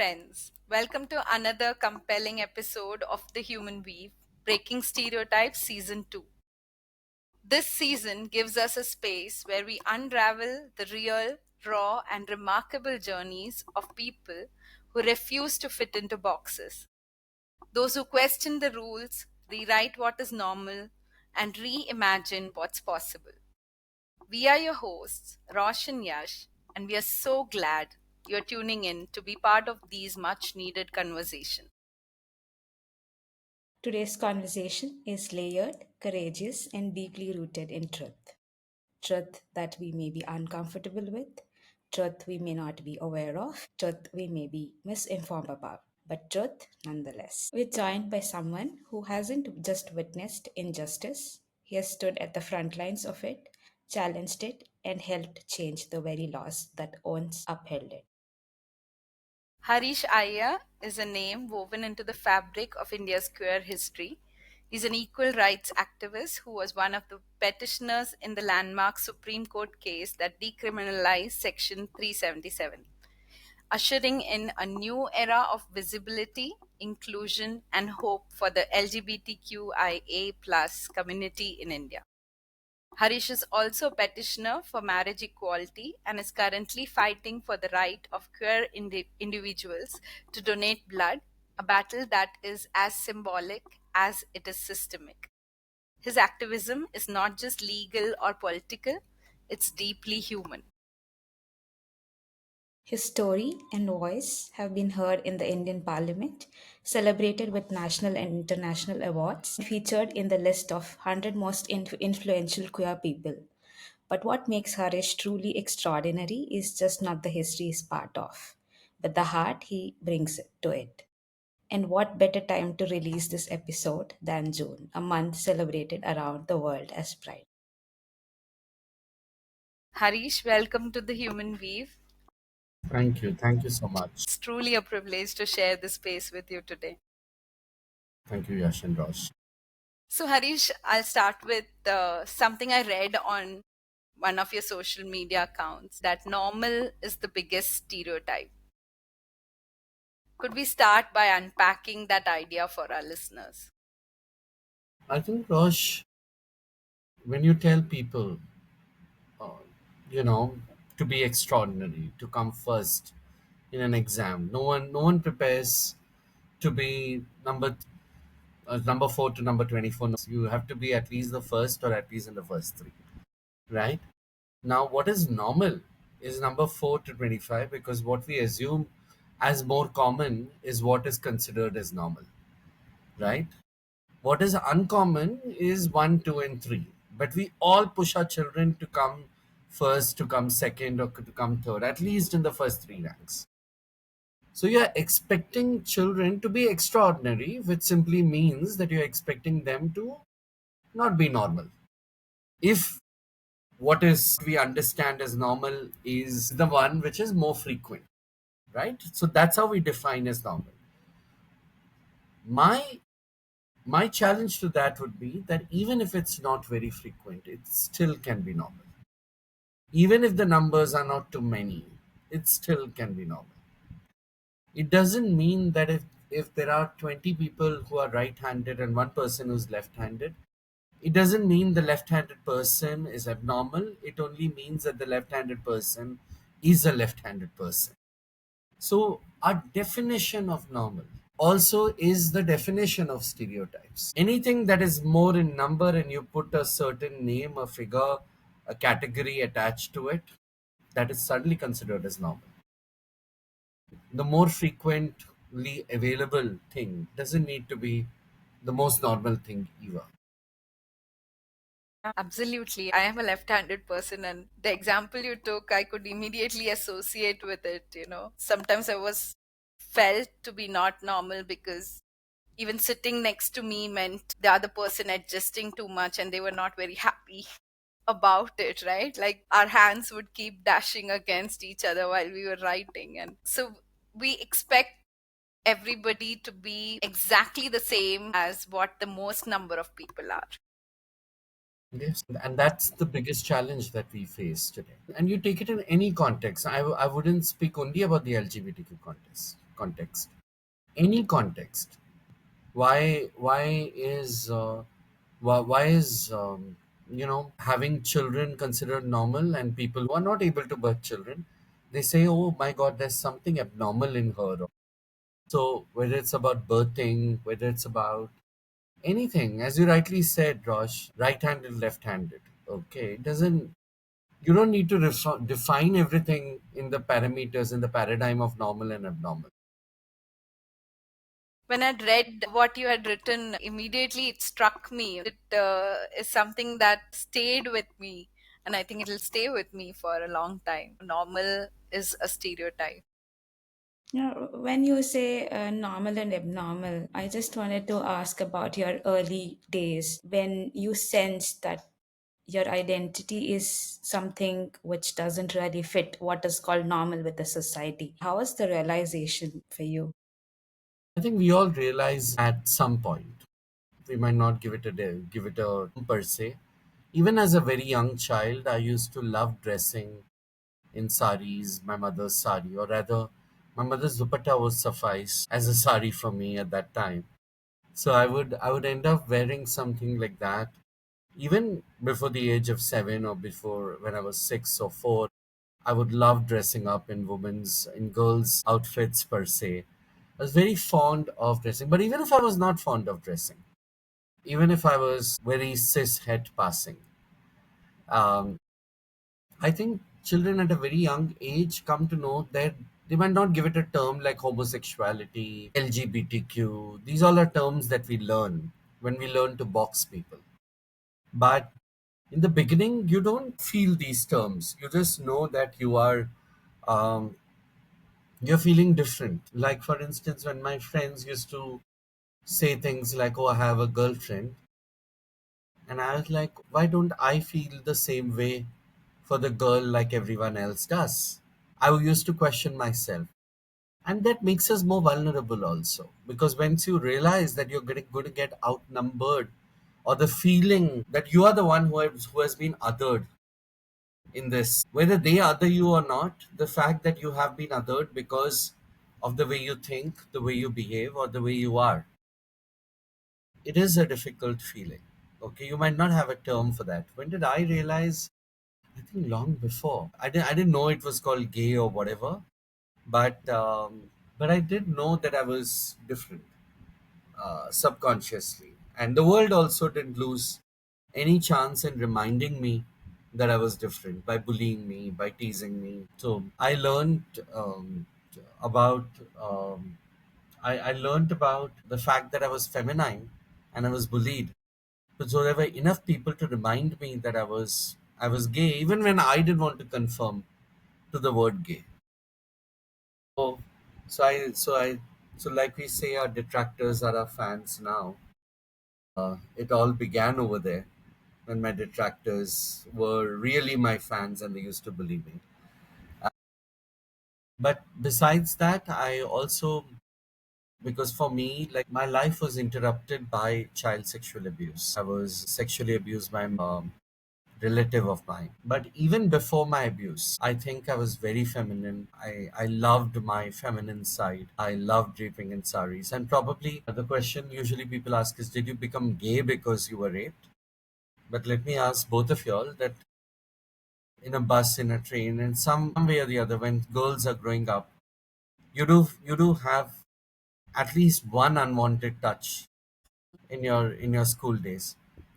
friends. Welcome to another compelling episode of The Human Weave, Breaking Stereotypes Season 2. This season gives us a space where we unravel the real, raw, and remarkable journeys of people who refuse to fit into boxes. Those who question the rules, rewrite what is normal, and reimagine what's possible. We are your hosts, Rosh and Yash, and we are so glad you're tuning in to be part of these much needed conversations. Today's conversation is layered, courageous, and deeply rooted in truth. Truth that we may be uncomfortable with, truth we may not be aware of, truth we may be misinformed about, but truth nonetheless. We're joined by someone who hasn't just witnessed injustice, he has stood at the front lines of it, challenged it, and helped change the very laws that once upheld it. Harish Iyer is a name woven into the fabric of India's queer history. He's an equal rights activist who was one of the petitioners in the landmark Supreme Court case that decriminalized Section 377, ushering in a new era of visibility, inclusion, and hope for the LGBTQIA plus community in India. Harish is also a petitioner for marriage equality and is currently fighting for the right of queer individuals to donate blood, a battle that is as symbolic as it is systemic. His activism is not just legal or political, it's deeply human. His story and voice have been heard in the Indian Parliament, celebrated with national and international awards, and featured in the list of 100 most influential queer people. But what makes Harish truly extraordinary is just not the history he's part of, but the heart he brings to it. And what better time to release this episode than June, a month celebrated around the world as Pride? Harish, welcome to the Human Weave. Thank you. Thank you so much. It's truly a privilege to share this space with you today. Thank you, Yash and Rosh. So, Harish, I'll start with something I read on one of your social media accounts that normal is the biggest stereotype. Could we start by unpacking that idea for our listeners? I think, Rosh, when you tell people, uh, you know, to be extraordinary, to come first in an exam, no one prepares to be number 4 to number 24. You have to be at least the first or at least in the first three, right? Now, what is normal is number 4 to 25 because what we assume as more common is what is considered as normal, right? What is uncommon is 1, 2, and 3. But we all push our children to come first, to come second, or to come third, at least in the first three ranks. So you're expecting children to be extraordinary, which simply means that you're expecting them to not be normal. If what is we understand as normal is the one which is more frequent, right? So that's how we define as normal. My challenge to that would be that even if it's not very frequent, it still can be normal. Even if the numbers are not too many, it still can be normal. It doesn't mean that if there are 20 people who are right-handed and one person who's left-handed, it doesn't mean the left-handed person is abnormal. It only means that the left-handed person is a left-handed person. So our definition of normal also is the definition of stereotypes. Anything that is more in number and you put a certain name, a figure, a category attached to it, that is suddenly considered as normal. The more frequently available thing doesn't need to be the most normal thing either. Absolutely. I am a left handed person, and the example you took, I could immediately associate with it. Sometimes I was felt to be not normal because even sitting next to me meant the other person adjusting too much and they were not very happy about it, right? Like our hands would keep dashing against each other while we were writing. And so we expect everybody to be exactly the same as what the most number of people are. Yes, and that's the biggest challenge that we face today. And you take it in any context. I wouldn't speak only about the LGBTQ context, any context. Why is having children considered normal, and people who are not able to birth children, they say, oh my god, there's something abnormal in her. So whether it's about birthing, whether it's about anything, as you rightly said, Rosh, right-handed, left-handed, okay, it doesn't, you don't need to define everything in the parameters, in the paradigm of normal and abnormal. When I'd read what you had written, immediately it struck me. It is something that stayed with me, and I think it'll stay with me for a long time. Normal is a stereotype. When you say normal and abnormal, I just wanted to ask about your early days when you sensed that your identity is something which doesn't really fit what is called normal with the society. How was the realization for you? I think we all realize at some point. We might not give it a day, give it a per se. Even as a very young child, I used to love dressing in saris, my mother's sari, or rather, my mother's dupatta was suffice as a sari for me at that time. So I would end up wearing something like that, even before the age of 7, or before when I was 6 or 4. I would love dressing up in girls' outfits per se. I was very fond of dressing, but even if I was not fond of dressing, even if I was very cis het passing, um, I think children at a very young age come to know that they might not give it a term like homosexuality, LGBTQ. These all are terms that we learn when we learn to box people. But in the beginning, you don't feel these terms. You just know that um, you're feeling different. Like for instance, when my friends used to say things like, "Oh, I have a girlfriend," and I was like, "Why don't I feel the same way for the girl like everyone else does?" I used to question myself. And that makes us more vulnerable also. Because once you realize that you're going to get outnumbered, or the feeling that you are the one who has been othered in this, whether they other you or not, the fact that you have been othered because of the way you think, the way you behave, or the way you are, it is a difficult feeling. Okay, you might not have a term for that. When did I realize? I think long before. I didn't know it was called gay or whatever, but I did know that I was different, subconsciously, and the world also didn't lose any chance in reminding me that I was different by bullying me, by teasing me. So I learned about I learned about the fact that I was feminine and I was bullied. So there were enough people to remind me that I was gay, even when I didn't want to confirm to the word gay. So so I so I so like we say, our detractors are our fans now. It all began over there when my detractors were really my fans and they used to believe me. But besides that, I also, because for me, like, my life was interrupted by child sexual abuse. I was sexually abused by relative of mine. But even before my abuse, I think I was very feminine. I loved my feminine side. I loved draping in saris. And probably the question usually people ask is, did you become gay because you were raped? But let me ask both of y'all that in a bus, in a train, in some way or the other, when girls are growing up, you do have at least one unwanted touch in your school days.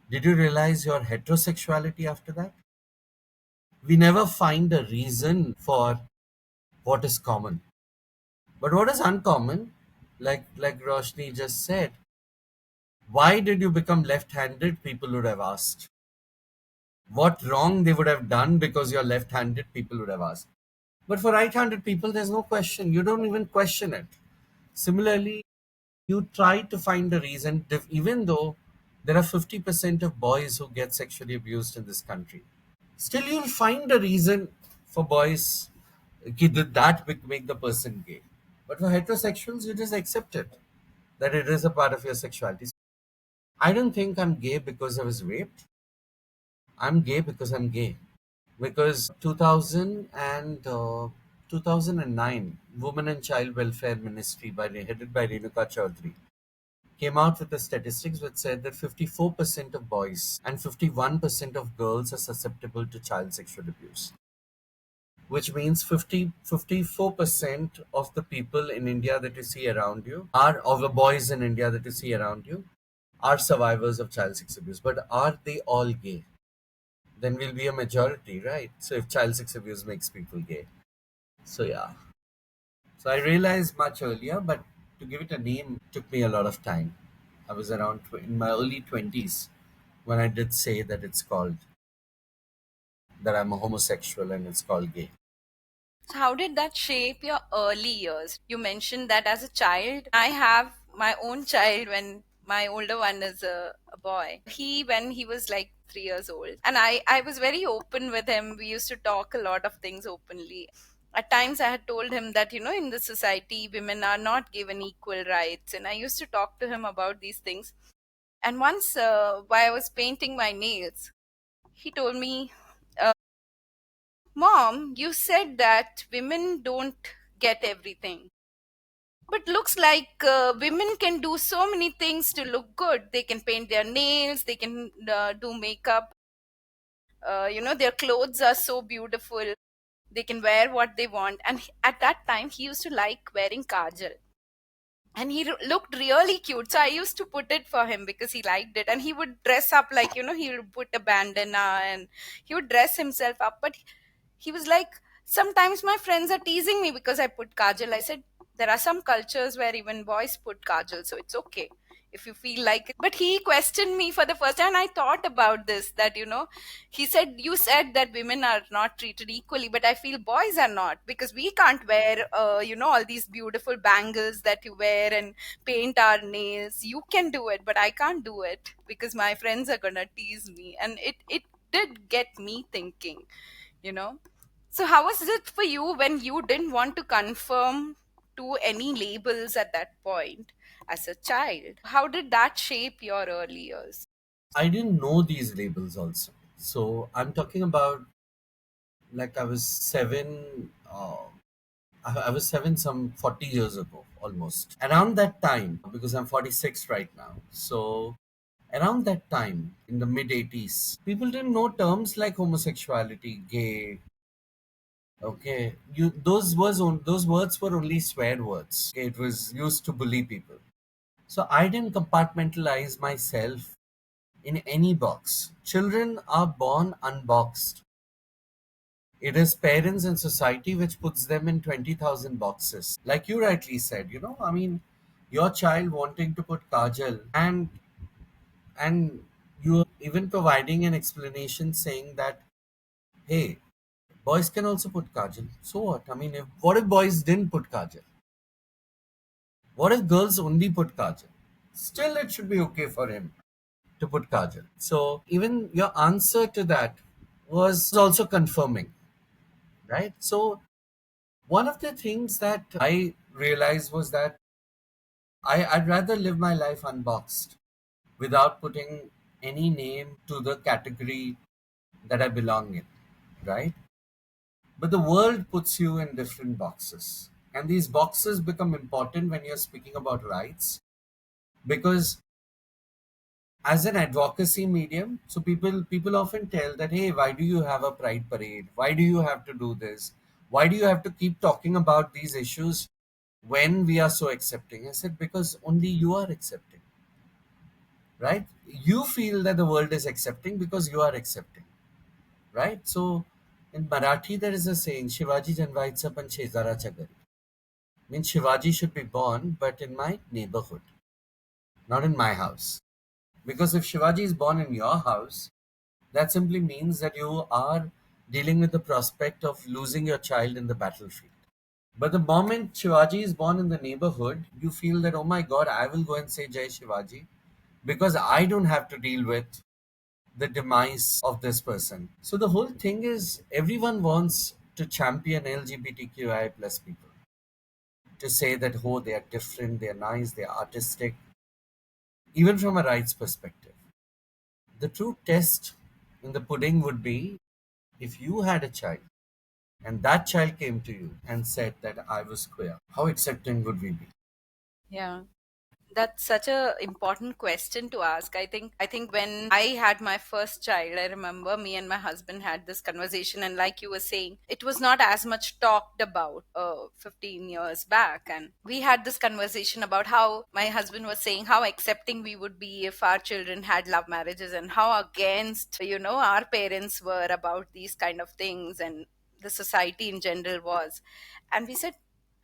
Did you realize your heterosexuality after that? We never find a reason for what is common. But what is uncommon, like Roshni just said, why did you become left-handed? People would have asked. What wrong they would have done because you're left-handed? People would have asked. But for right-handed people, there's no question. You don't even question it. Similarly, you try to find a reason, even though there are 50% of boys who get sexually abused in this country. Still, you'll find a reason for boys. Did that make the person gay? But for heterosexuals, you just accept it, that it is a part of your sexuality. I don't think I'm gay because I was raped. I'm gay because I'm gay. Because 2000 and 2009, Women and Child Welfare Ministry, headed by Renuka Chaudhary, came out with the statistics which said that 54% of boys and 51% of girls are susceptible to child sexual abuse, which means 54% of the people in India that you see around you are, of the boys in India that you see around you, are survivors of child sex abuse. But are they all gay? Then we'll be a majority, right? So if child sex abuse makes people gay. So yeah. So I realized much earlier, but to give it a name took me a lot of time. I was around in my early 20s when I did say that it's called, that I'm a homosexual and it's called gay. So how did that shape your early years? You mentioned that as a child, I have my own child when my older one is a boy. When he was like 3 years old, and I was very open with him. We used to talk a lot of things openly. At times, I had told him that, in the society, women are not given equal rights. And I used to talk to him about these things. And once, while I was painting my nails, he told me, Mom, you said that women don't get everything. But looks like women can do so many things to look good. They can paint their nails, they can do makeup. Their clothes are so beautiful. They can wear what they want. And at that time, he used to like wearing kajal. And he looked really cute, so I used to put it for him because he liked it. And he would dress up like, he would put a bandana and he would dress himself up. But he was like, sometimes my friends are teasing me because I put kajal. I said, there are some cultures where even boys put kajal, so it's okay if you feel like it. But he questioned me for the first time, and I thought about this, that he said, you said that women are not treated equally, but I feel boys are not, because we can't wear all these beautiful bangles that you wear and paint our nails. You can do it, but I can't do it because my friends are gonna tease me. And it did get me thinking, you know so how was it for you when you didn't want to conform to any labels at that point as a child? How did that shape your early years? I didn't know these labels also. So I'm talking about, like, I was seven. I was seven some 40 years ago, almost. Around that time, because I'm 46 right now. So around that time, in the mid 80s, people didn't know terms like homosexuality, gay. Okay, those words were only swear words. Okay, it was used to bully people. So I didn't compartmentalize myself in any box. Children are born unboxed. It is parents and society which puts them in 20,000 boxes. Like you rightly said, I mean, your child wanting to put kajal, and you even providing an explanation saying that, hey, boys can also put kajal. So what? I mean, what if boys didn't put kajal? What if girls only put kajal? Still, it should be okay for him to put kajal. So even your answer to that was also confirming, right? So one of the things that I realized was that I'd rather live my life unboxed without putting any name to the category that I belong in, right? But the world puts you in different boxes. And these boxes become important when you're speaking about rights, because as an advocacy medium, so people often tell that, hey, why do you have a pride parade? Why do you have to do this? Why do you have to keep talking about these issues when we are so accepting? I said, because only you are accepting, right? You feel that the world is accepting because you are accepting, right? So in Marathi, there is a saying, Shivaji Janvaitsa Pan Shezara Chagari. Means Shivaji should be born, but in my neighborhood, not in my house. Because if Shivaji is born in your house, that simply means that you are dealing with the prospect of losing your child in the battlefield. But the moment Shivaji is born in the neighborhood, you feel that, oh my god, I will go and say Jai Shivaji because I don't have to deal with the demise of this person. So the whole thing is everyone wants to champion LGBTQI plus people, to say that, oh, they are different, they are nice, they are artistic, even from a rights perspective. The true test in the pudding would be if you had a child and that child came to you and said that I was queer, how accepting would we be? Yeah. That's such a important question to ask. I think when I had my first child, I remember me and my husband had this conversation, and like you were saying, it was not as much talked about 15 years back. And we had this conversation about how my husband was saying how accepting we would be if our children had love marriages, and how against, our parents were about these kind of things, and the society in general was. And we said,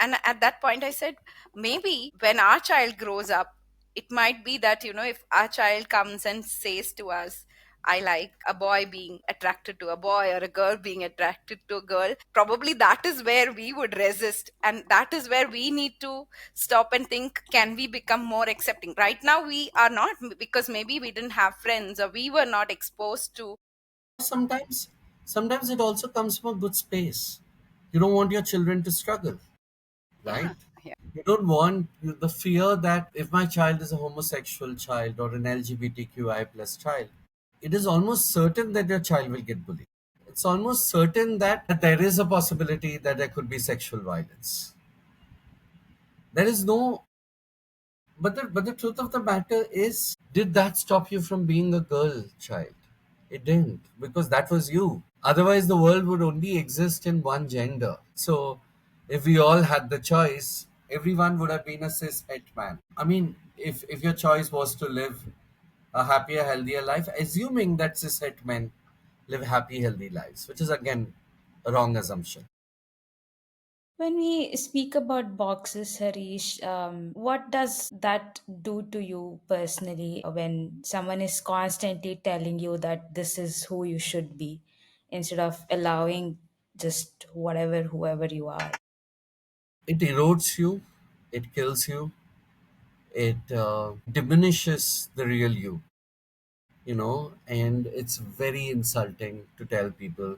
and at that point I said, maybe when our child grows up, it might be that, if our child comes and says to us, I like a boy being attracted to a boy, or a girl being attracted to a girl, probably that is where we would resist, and that is where we need to stop and think, can we become more accepting? Right now we are not, because maybe we didn't have friends, or we were not exposed to. Sometimes it also comes from a good space. You don't want your children to struggle, right? Yeah, yeah. You don't want the fear that if my child is a homosexual child or an LGBTQI plus child, it is almost certain that your child will get bullied. It's almost certain that there is a possibility that there could be sexual violence. There is no, but the truth of the matter is, did that stop you from being a girl child? It didn't, because that was you. Otherwise, the world would only exist in one gender. So, if we all had the choice, everyone would have been a cis het man. I mean, if your choice was to live a happier, healthier life, assuming that cis het men live happy, healthy lives, which is again a wrong assumption. When we speak about boxes, Harish, what does that do to you personally when someone is constantly telling you that this is who you should be instead of allowing just whatever, whoever you are? It erodes you, it kills you, it diminishes the real you, and it's very insulting to tell people.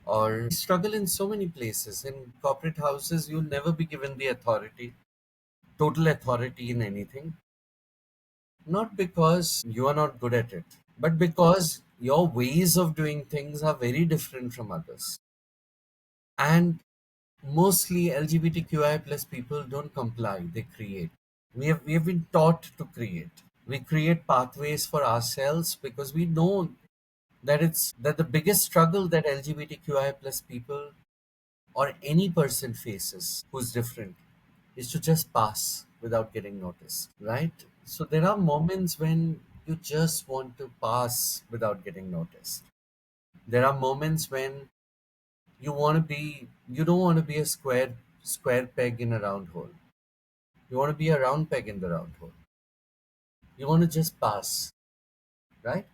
Or struggle in so many places. In corporate houses, you'll never be given the authority, total authority in anything, not because you are not good at it, but because your ways of doing things are very different from others. And mostly LGBTQI plus people don't comply, they create. We have been taught to create. We create pathways for ourselves because we know that the biggest struggle that LGBTQI plus people or any person faces who's different is to just pass without getting noticed, right? So there are moments when you just want to pass without getting noticed. There are moments when you don't want to be a square peg in a round hole. You want to be a round peg in the round hole. You want to just pass, right?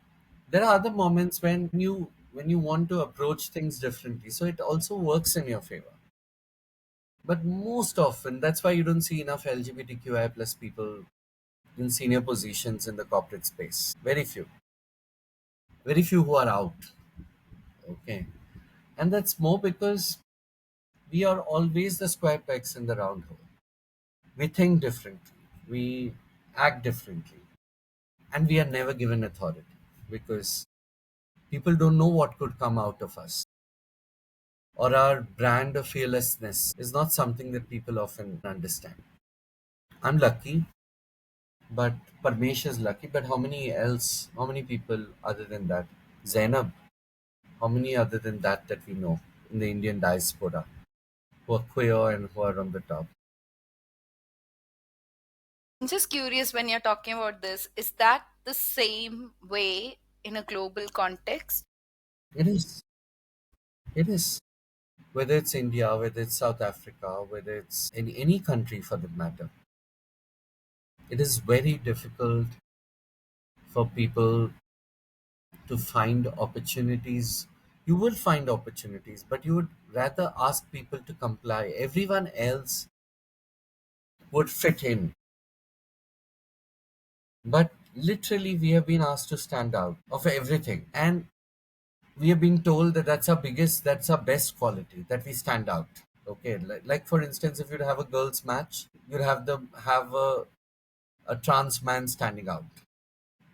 There are other moments when you want to approach things differently, so it also works in your favor. But most often, that's why you don't see enough LGBTQI plus people in senior positions in the corporate space. Very few who are out. Okay, and that's more because we are always the square pegs in the round hole. We think differently, we act differently, and we are never given authority because people don't know what could come out of us. Or our brand of fearlessness is not something that people often understand. I'm lucky, but Parmesh is lucky. But how many people other than that? Zainab, how many other than that we know in the Indian diaspora who are queer and who are on the top? I'm just curious, when you're talking about this, is that the same way in a global context? It is. It is. Whether it's India, whether it's South Africa, whether it's in any country for that matter, it is very difficult for people to find opportunities. You will find opportunities, but you would rather ask people to comply. Everyone else would fit in. But literally, we have been asked to stand out of everything. And we have been told that that's our best quality, that we stand out. Okay, like for instance, if you'd have a girls' match, you'd have a trans man standing out.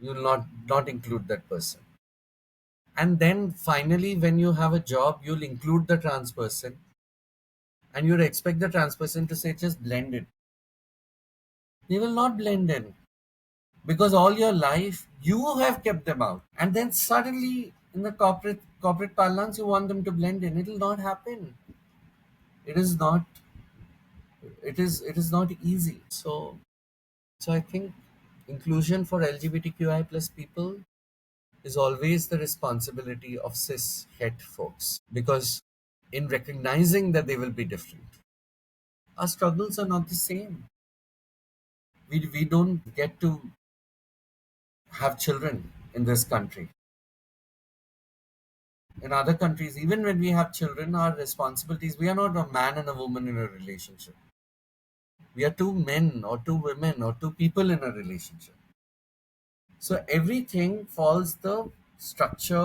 You'll not include that person. And then finally, when you have a job, you'll include the trans person and you'd expect the trans person to say, just blend it. They will not blend in because all your life you have kept them out. And then suddenly, in the corporate parlance, you want them to blend in. It will not happen. It is not. It is not easy. So I think inclusion for LGBTQI plus people is always the responsibility of cis het folks, because in recognizing that they will be different, our struggles are not the same. We don't get to have children in this country. In other countries, even when we have children, our responsibilities, we are not a man and a woman in a relationship. We are two men or two women or two people in a relationship. So everything follows the structure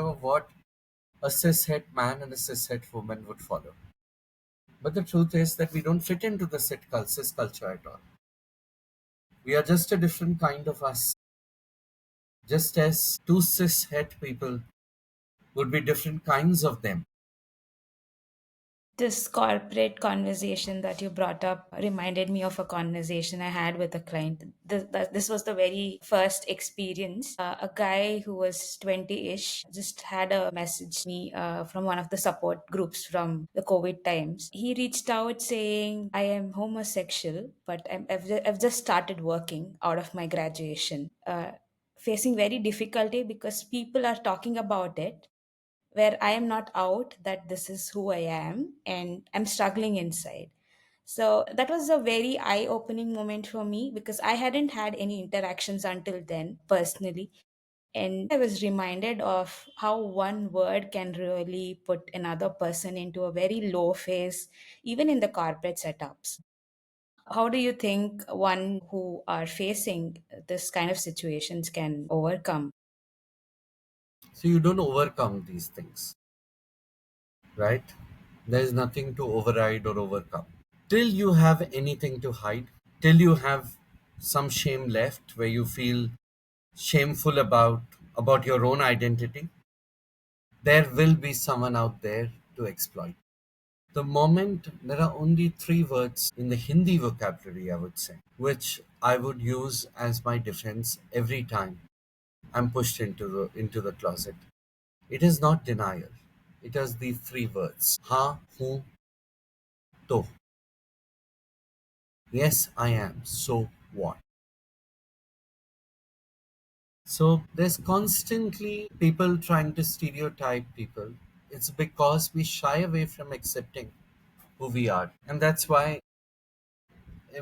of what a cishet man and a cishet woman would follow. But the truth is that we don't fit into the cis culture at all. We are just a different kind of us. Just as two cishet people would be different kinds of them. This corporate conversation that you brought up reminded me of a conversation I had with a client. This was the very first experience. A guy who was 20-ish just had a message me from one of the support groups from the COVID times. He reached out saying, I am homosexual, but I've just started working out of my graduation. Facing very difficulty because people are talking about it where I am not out that this is who I am and I'm struggling inside. So that was a very eye opening moment for me because I hadn't had any interactions until then personally. And I was reminded of how one word can really put another person into a very low phase, even in the corporate setups. How do you think one who are facing this kind of situations can overcome? So you don't overcome these things, right? There is nothing to override or overcome. Till you have anything to hide, till you have some shame left where you feel shameful about your own identity, there will be someone out there to exploit. The moment there are only three words in the Hindi vocabulary, I would say, which I would use as my defense every time I'm pushed into the closet. It is not denial. It is the three words. Ha, hu, to. Yes, I am. So what? So there's constantly people trying to stereotype people. It's because we shy away from accepting who we are. And that's why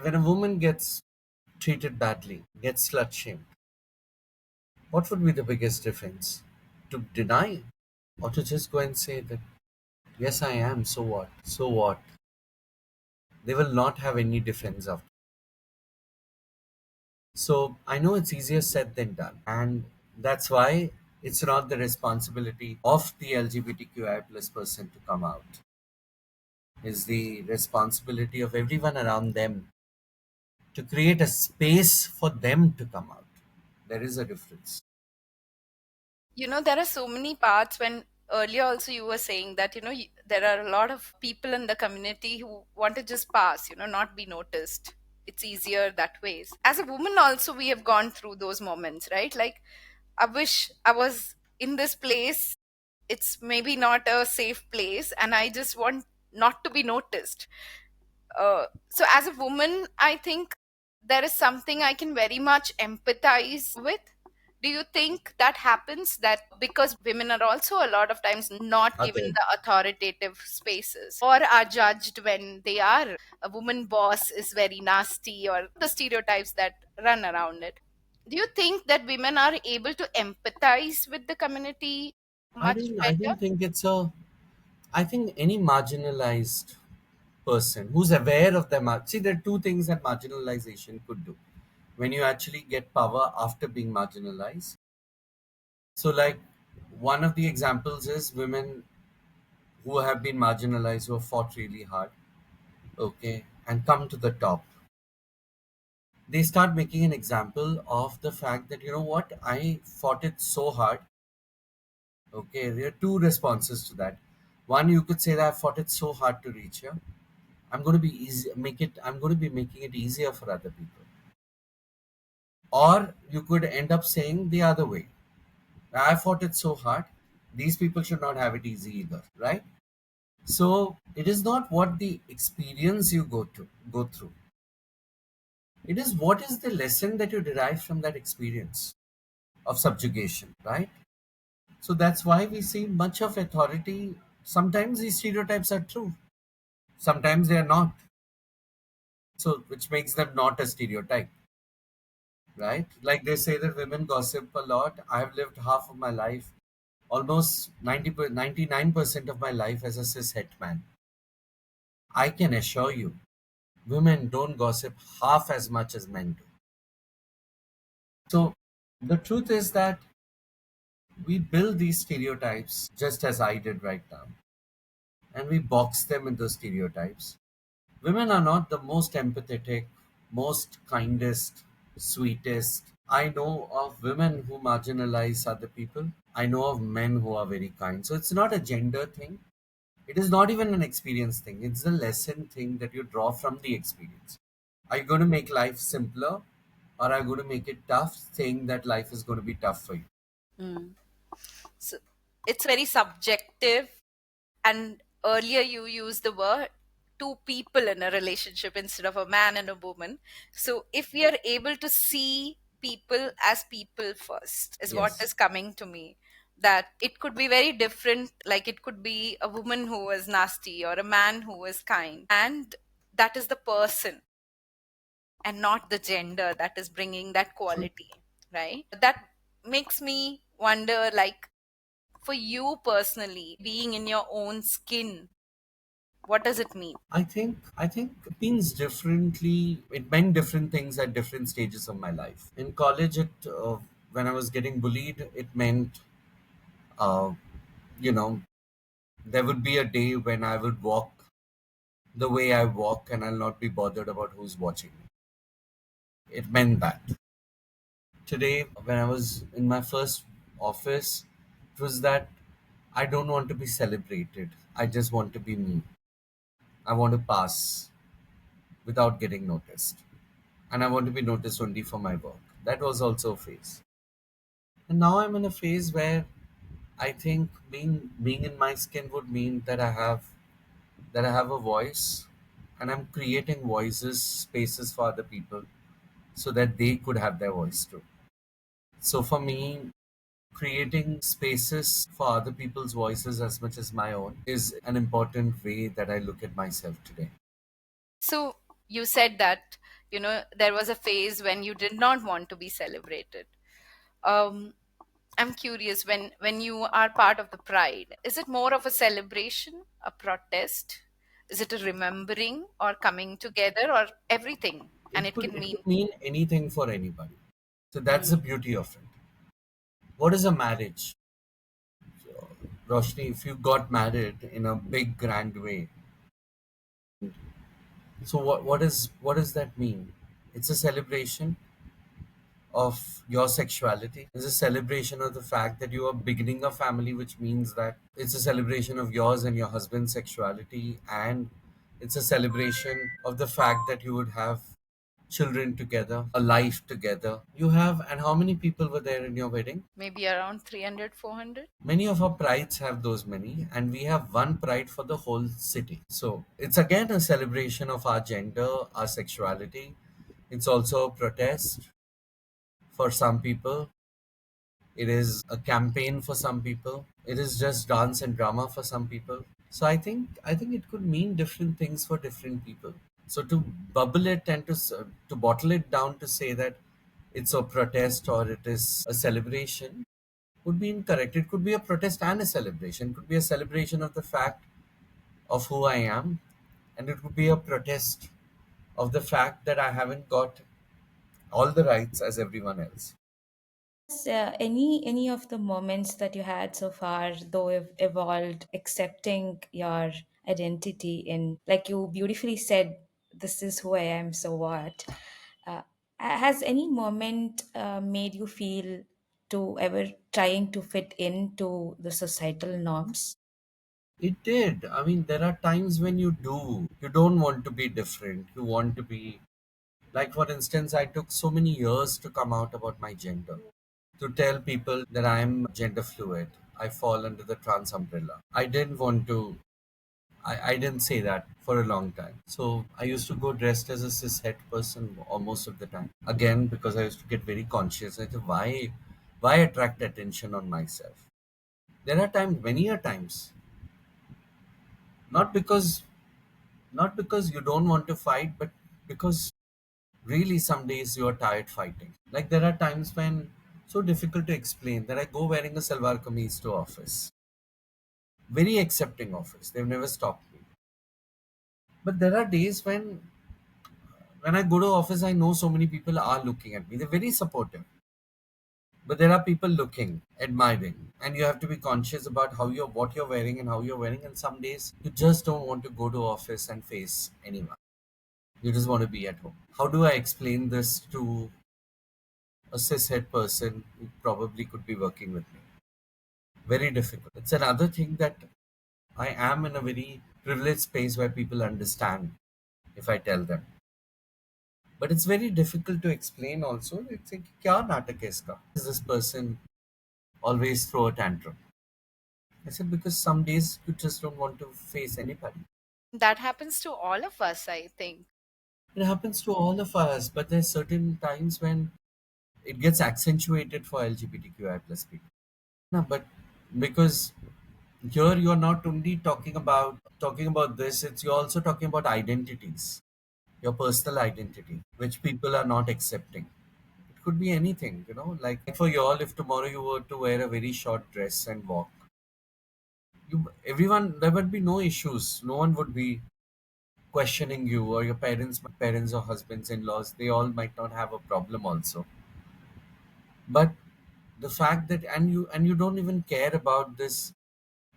when a woman gets treated badly, gets slut shamed, what would be the biggest difference? To deny or to just go and say that, yes, I am, so what? So what? They will not have any defense of. So I know it's easier said than done. And that's why it's not the responsibility of the LGBTQI plus person to come out. It's the responsibility of everyone around them to create a space for them to come out. There is a difference. There are so many parts when earlier also you were saying that, there are a lot of people in the community who want to just pass, not be noticed. It's easier that way. As a woman, also, we have gone through those moments, right? Like, I wish I was in this place. It's maybe not a safe place, and I just want not to be noticed. So as a woman, I think there is something I can very much empathize with. Do you think that happens, that because women are also a lot of times not given Other. the authoritative spaces or are judged when they are a woman boss is very nasty, or the stereotypes that run around it? Do you think that women are able to empathize with the community I much don't I better? don't think it's a I think any marginalized person who's aware of them. See, there are two things that marginalization could do. When you actually get power after being marginalized. So, like, one of the examples is women who have been marginalized, who have fought really hard, okay, and come to the top. They start making an example of the fact that, you know what, I fought it so hard Okay, there are two responses to that. One, you could say that I fought it so hard to reach here. I'm going to be making it easier for other people. Or you could end up saying the other way. I fought it so hard. These people should not have it easy either, right? So it is not what the experience you go through. It is what is the lesson that you derive from that experience of subjugation, right? So that's why we see much of authority. Sometimes these stereotypes are true, sometimes they are not. So which makes them not a stereotype, right? Like they say that women gossip a lot. I have lived half of my life, almost 99% of my life as a cis het man. I can assure you, women don't gossip half as much as men do. So the truth is that we build these stereotypes just as I did right now, and we box them into stereotypes. Women are not the most empathetic, most kindest, sweetest. I know of women who marginalize other people. I know of men who are very kind. So it's not a gender thing. It is not even an experience thing. It's a lesson thing that you draw from the experience. Are you going to make life simpler, or are you going to make it tough, saying that life is going to be tough for you? Mm. So it's very subjective. And earlier you used the word two people in a relationship instead of a man and a woman. So if we are able to see people as people first, is what Yes. is coming to me. That it could be very different, like it could be a woman who is nasty or a man who is kind, and that is the person and not the gender that is bringing that True. quality, right? That makes me wonder, like, for you personally, being in your own skin, what does it mean? I think it means differently. It meant different things at different stages of my life. In college, when I was getting bullied, it meant, uh, you know, there would be a day when I would walk the way I walk, and I'll not be bothered about who's watching me. It meant that. Today, when I was in my first office, it was that I don't want to be celebrated. I just want to be me. I want to pass without getting noticed. And I want to be noticed only for my work. That was also a phase. And now I'm in a phase where I think being in my skin would mean that I have a voice, and I'm creating voices, spaces for other people so that they could have their voice too. So for me, creating spaces for other people's voices as much as my own is an important way that I look at myself today. So you said that, there was a phase when you did not want to be celebrated. Um, I'm curious, when you are part of the pride, is it more of a celebration, a protest? Is it a remembering or coming together or everything? And It it could can it mean. could mean anything for anybody. So that's the Mm. beauty of it. What is a marriage? Roshni, if you got married in a big grand way, so what does that mean? It's a celebration of your sexuality. It's a celebration of the fact that you are beginning a family, which means that it's a celebration of yours and your husband's sexuality, and it's a celebration of the fact that you would have children together, a life together. You have, and how many people were there in your wedding? Maybe around 300, 400. Many of our prides have those many, and we have one pride for the whole city. So it's again a celebration of our gender, our sexuality. It's also a protest for some people. It is a campaign for some people. It is just dance and drama for some people. So I think it could mean different things for different people. So to bubble it and to bottle it down to say that it's a protest or it is a celebration would be incorrect. It could be a protest and a celebration. It could be a celebration of the fact of who I am, and it could be a protest of the fact that I haven't got all the rights as everyone else. Any of the moments that you had so far, though have evolved, accepting your identity in, like you beautifully said, this is who I am, so what? Uh, has any moment made you feel to ever trying to fit into the societal norms? It did. I mean, there are times when you do. You don't want to be different. You want to be. Like, for instance, I took so many years to come out about my gender, to tell people that I'm gender fluid. I fall under the trans umbrella. I didn't want to. I didn't say that for a long time. So I used to go dressed as a cishet person almost of the time. Again, because I used to get very conscious. I said, why attract attention on myself? There are times, many a times, not because not because you don't want to fight, but because really some days you are tired fighting. Like there are times when so difficult to explain that I go wearing a salwar kameez to office, very accepting office. They've never stopped me. But there are days when I go to office, I know so many people are looking at me. They're very supportive, but there are people looking, admiring, and you have to be conscious about how you're, what you're wearing, and how you're wearing. And some days you just don't want to go to office and face anyone. You just want to be at home. How do I explain this to a cishet person who probably could be working with me? Very difficult. It's another thing that I am in a very privileged space where people understand if I tell them. But it's very difficult to explain also. It's like, kya natak hai iska? Is this person always throw a tantrum? I said, because some days you just don't want to face anybody. That happens to all of us, I think. It happens to all of us, but there's certain times when it gets accentuated for LGBTQI plus people. No, but because here you're not only talking about this, it's you're also talking about identities, your personal identity, which people are not accepting. It could be anything, like for you all, if tomorrow you were to wear a very short dress and walk, everyone, there would be no issues. No one would be questioning you, or your parents or husbands in laws, they all might not have a problem also. But the fact that, and you don't even care about this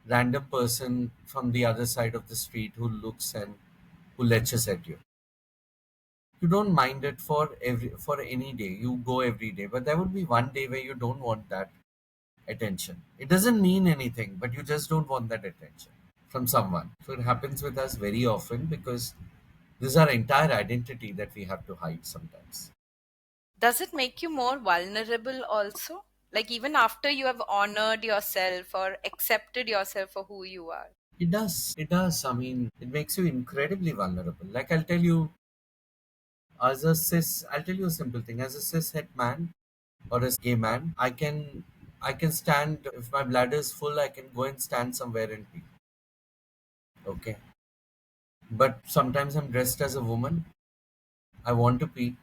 random person from the other side of the street who looks and who lectures at you. You don't mind it for any day. You go every day, but there would be one day where you don't want that attention. It doesn't mean anything, but you just don't want that attention from someone. So it happens with us very often because this is our entire identity that we have to hide sometimes. Does it make you more vulnerable also? Like, even after you have honored yourself or accepted yourself for who you are? It does. It does. I mean, it makes you incredibly vulnerable. Like I'll tell you, I'll tell you a simple thing. As a cis het man or a gay man, I can stand if my bladder is full. I can go and stand somewhere and pee. Okay, but sometimes I'm dressed as a woman. I want to pee.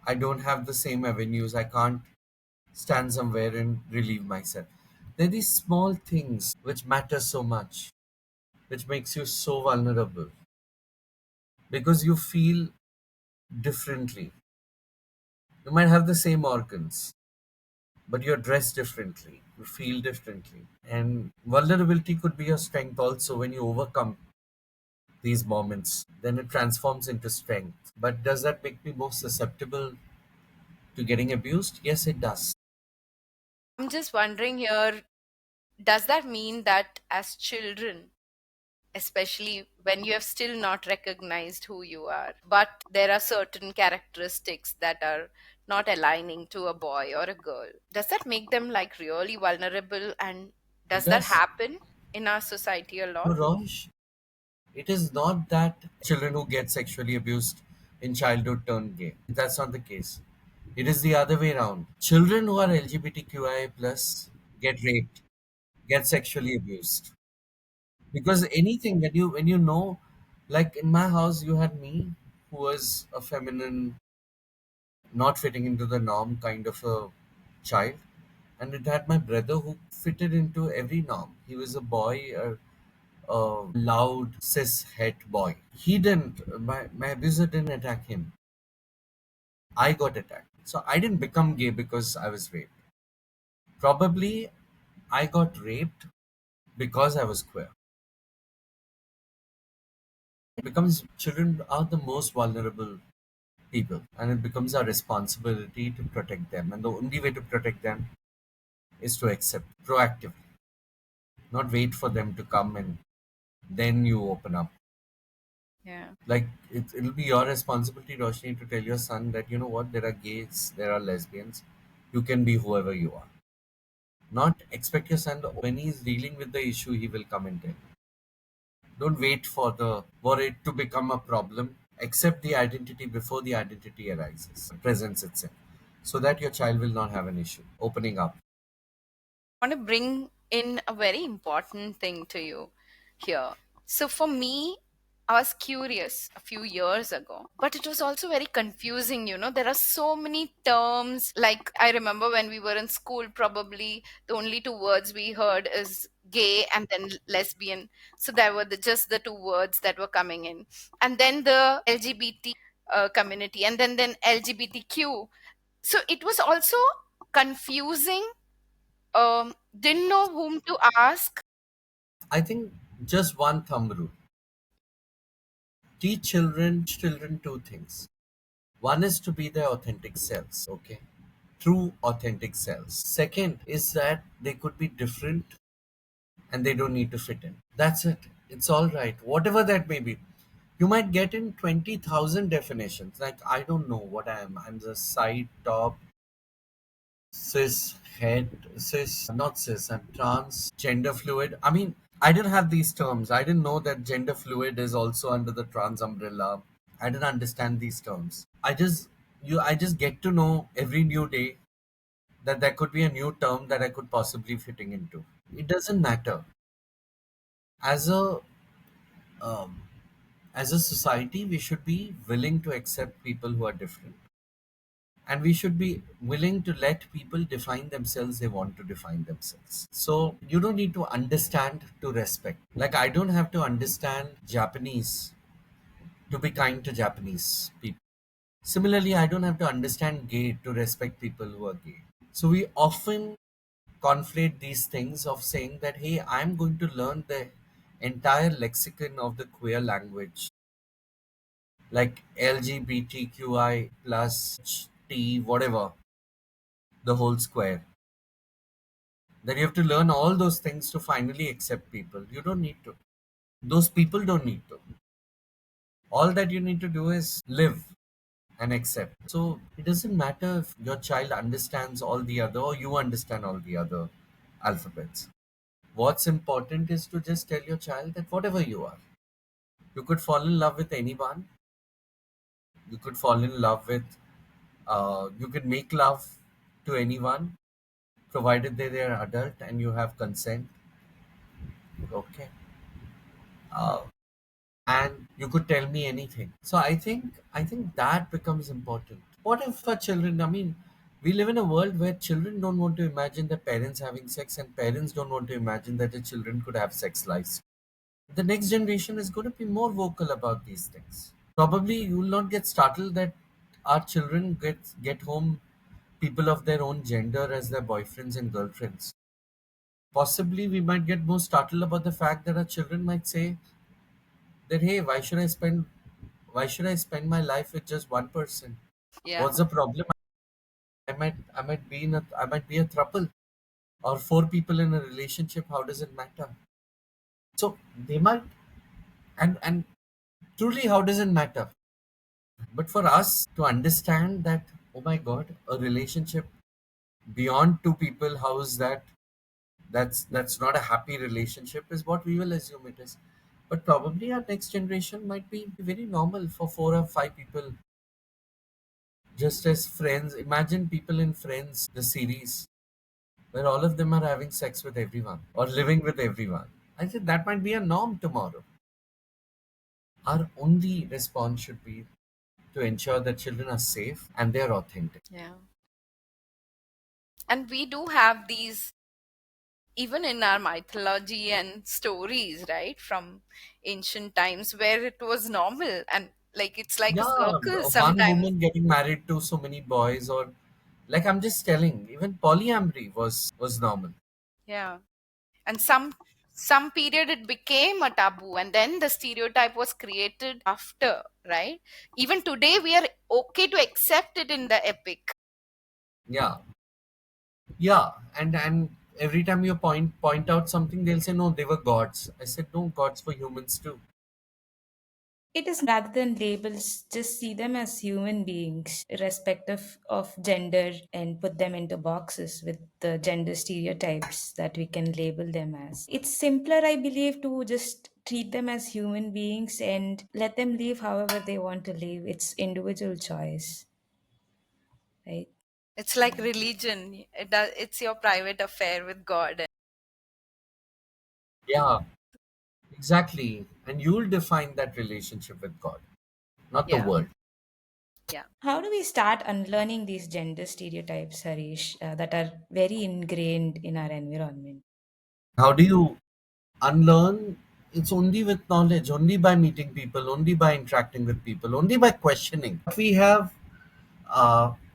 I don't have the same avenues. I can't stand somewhere and relieve myself. There are these small things which matter so much, which makes you so vulnerable because you feel differently. You might have the same organs, but you're dressed differently. You feel differently. And vulnerability could be your strength also when you overcome these moments. Then it transforms into strength. But does that make me more susceptible to getting abused? Yes, it does. I'm just wondering here, does that mean that as children, especially when you have still not recognized who you are, but there are certain characteristics that are not aligning to a boy or a girl, does that make them like really vulnerable? And It does that does. happen in our society a So, lot? Rosh, it is not that children who get sexually abused in childhood turn gay. That's not the case. It is the other way around. Children who are LGBTQI plus get raped, get sexually abused. Because anything when you know, like in my house, you had me who was a feminine, not fitting into the norm kind of a child, and it had my brother who fitted into every norm. He was a boy, a loud cis het boy. He didn't. My abuser didn't attack him. I got attacked. So I didn't become gay because I was raped. Probably I got raped because I was queer. Becomes children are the most vulnerable people, and it becomes our responsibility to protect them. And the only way to protect them is to accept proactively, not wait for them to come and then you open up. Yeah. Like it'll be your responsibility, Roshni, to tell your son that you know what, there are gays, there are lesbians, you can be whoever you are. Not expect your son to, when he's dealing with the issue, he will come and tell you. Don't wait for it to become a problem. Accept the identity before the identity arises, presents itself, so that your child will not have an issue opening up. Want to bring in a very important thing to you here. So for me, I was curious a few years ago, but it was also very confusing. There are so many terms. Like, I remember when we were in school, probably the only two words we heard is gay and then lesbian. So there were just the two words that were coming in. And then the LGBT community, and then LGBTQ. So it was also confusing. Didn't know whom to ask. I think just one thumb rule: teach children two things. One is to be their authentic selves, okay? True authentic selves. Second is that they could be different and they don't need to fit in. That's it. It's all right. Whatever that may be. You might get in 20,000 definitions. Like, I don't know what I am. I'm the side, top, cis, het, cis, not cis, I'm trans, gender fluid. I mean, I didn't have these terms. I didn't know that gender fluid is also under the trans umbrella. I didn't understand these terms. I just get to know every new day that there could be a new term that I could possibly fitting into. It doesn't matter. As a um, as a society, we should be willing to accept people who are different, and we should be willing to let people define themselves. They want to define themselves. So you don't need to understand to respect. Like I don't have to understand Japanese to be kind to Japanese people. Similarly, I don't have to understand gay to respect people who are gay. So we often conflate these things of saying that, hey, I'm going to learn the entire lexicon of the queer language, like LGBTQI plus T, whatever, the whole square. That you have to learn all those things to finally accept people. You don't need to. Those people don't need to. All that you need to do is live and accept. So it doesn't matter if your child understands all the other or you understand all the other alphabets. What's important is to just tell your child that whatever you are, you could fall in love with anyone. You could fall in love with, you could make love to anyone, provided they are adult and you have consent. Okay. Uh, and you could tell me anything. So I think that becomes important. What if for children, I mean, we live in a world where children don't want to imagine their parents having sex and parents don't want to imagine that their children could have sex lives. The next generation is going to be more vocal about these things. Probably you will not get startled that our children get home people of their own gender as their boyfriends and girlfriends. Possibly we might get more startled about the fact that our children might say that, hey, why should I spend my life with just one person? Yeah. What's the problem? I might be a throuple or four people in a relationship. How does it matter? So they might, and truly, how does it matter? But for us to understand that, oh my God, a relationship beyond two people, how is that? That's not a happy relationship, is what we will assume it is. But probably our next generation might be very normal for four or five people, just as friends. Imagine people in Friends, the series, where all of them are having sex with everyone or living with everyone. I think that might be a norm tomorrow. Our only response should be to ensure that children are safe and they're authentic. Yeah. And we do have these even in our mythology and stories, right? From ancient times where it was normal, and like it's like a Yeah, circle one sometimes. woman getting married to so many boys, or like I'm just telling, even polyamory was normal. Yeah. And some period it became a taboo, and then the stereotype was created after, right? Even today we are okay to accept it in the epic. Yeah, Yeah, and every time you point out something, they'll say no, they were gods. I said no, gods were humans too. It is rather than labels, just see them as human beings, irrespective of gender, and put them into boxes with the gender stereotypes that we can label them as. It's simpler, I believe, to just treat them as human beings and let them live however they want to live. It's individual choice, right? It's like religion. It's your private affair with God. Yeah, exactly. And you'll define that relationship with God, not the Yeah, world. yeah. How do we start unlearning these gender stereotypes, Harish, that are very ingrained in our environment? How do you unlearn? It's only with knowledge, only by meeting people, only by interacting with people, only by questioning.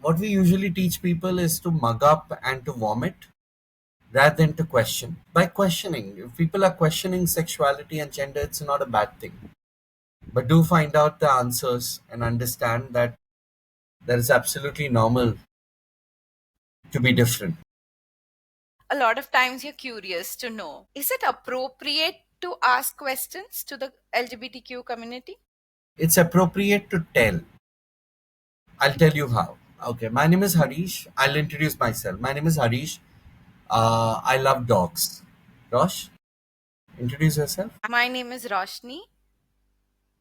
What we usually teach people is to mug up and to vomit rather than to question. By questioning, if people are questioning sexuality and gender, it's not a bad thing. But do find out the answers and understand that that is absolutely normal to be different. A lot of times you're curious to know, is it appropriate to ask questions to the LGBTQ community? It's appropriate to tell. I'll tell you how. Okay, my name is Harish. I'll introduce myself. My name is Harish. I love dogs. Rosh, introduce yourself. My name is Roshni,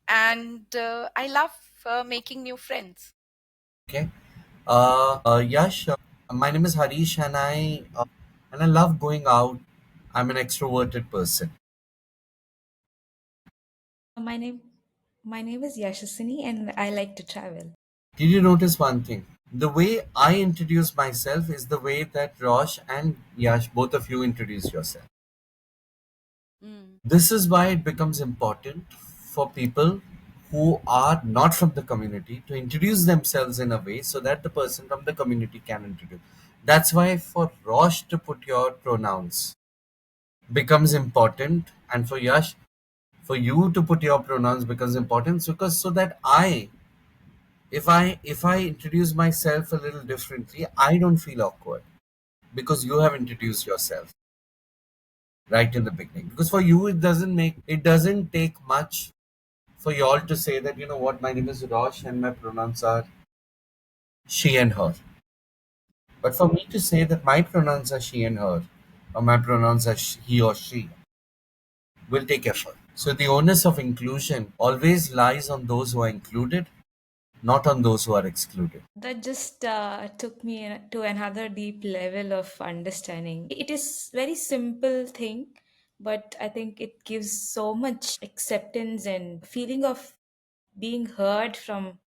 and I love making new friends. Okay. Yash, my name is Harish, and I love going out. I'm an extroverted person. My name my name is Yashasini and I like to travel. Did you notice one thing? The way I introduce myself is the way that Rosh and Yash, both of you introduce yourself. Mm. This is why it becomes important for people who are not from the community to introduce themselves in a way so that the person from the community can introduce. That's why for Rosh to put your pronouns becomes important, and for Yash, for you to put your pronouns becomes important because so that if I introduce myself a little differently, I don't feel awkward because you have introduced yourself right in the beginning. Because for you it doesn't take much for y'all to say that, you know what, my name is Rosh and my pronouns are she and her. But for me to say that my pronouns are she and her, or my pronouns are he or she, will take effort. So the onus of inclusion always lies on those who are included, not on those who are excluded. That just took me to another deep level of understanding. It is very simple thing, but I think it gives so much acceptance and feeling of being heard from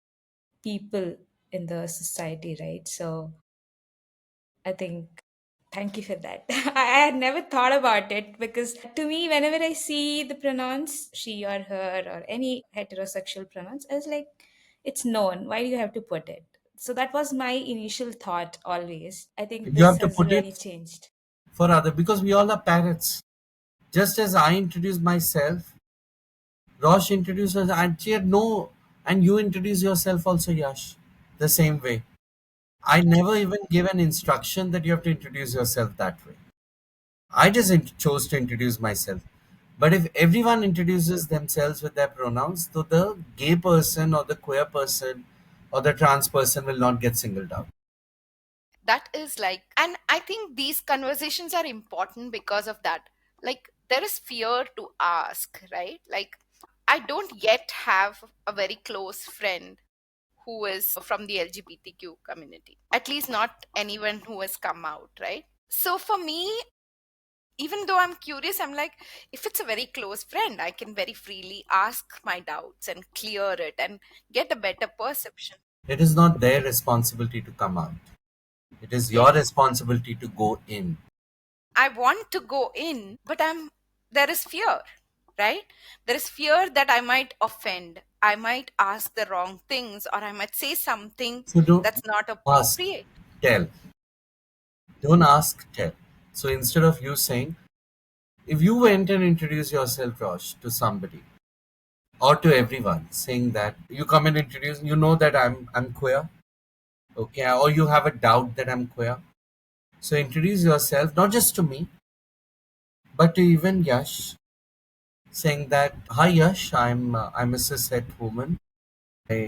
people in the society, right? So I think thank you for that. I had never thought about it because to me, whenever I see the pronouns she or her or any heterosexual pronouns, I was like, it's known. Why do you have to put it? So that was my initial thought always. I think You this have to has put really it changed. for other because we all are parrots. Just as I introduced myself, Rosh introduced us, and she had no, and you introduce yourself also, Yash, the same way. I never even give an instruction that you have to introduce yourself that way. I just chose to introduce myself. But if everyone introduces themselves with their pronouns, so the gay person or the queer person or the trans person will not get singled out. That is like, and I think these conversations are important because of that. Like, there is fear to ask, right? Like, I don't yet have a very close friend who is from the LGBTQ community, at least not anyone who has come out, right? So for me, even though I'm curious, I'm like, if it's a very close friend, I can very freely ask my doubts and clear it and get a better perception. It is not their responsibility to come out. It is your Yes, responsibility to go in. I want to go in, but there is fear, right? There is fear that I might offend, I might ask the wrong things, or I might say something So don't that's not ask, appropriate. tell. Don't ask, tell. So instead of you saying, if you went and introduce yourself, Rosh, to somebody or to everyone, saying that you come and introduce, you know that I'm queer, okay, or you have a doubt that I'm queer, So introduce yourself not just to me, but to even Yash, saying that, "Hi Yash, I'm a cishet woman. I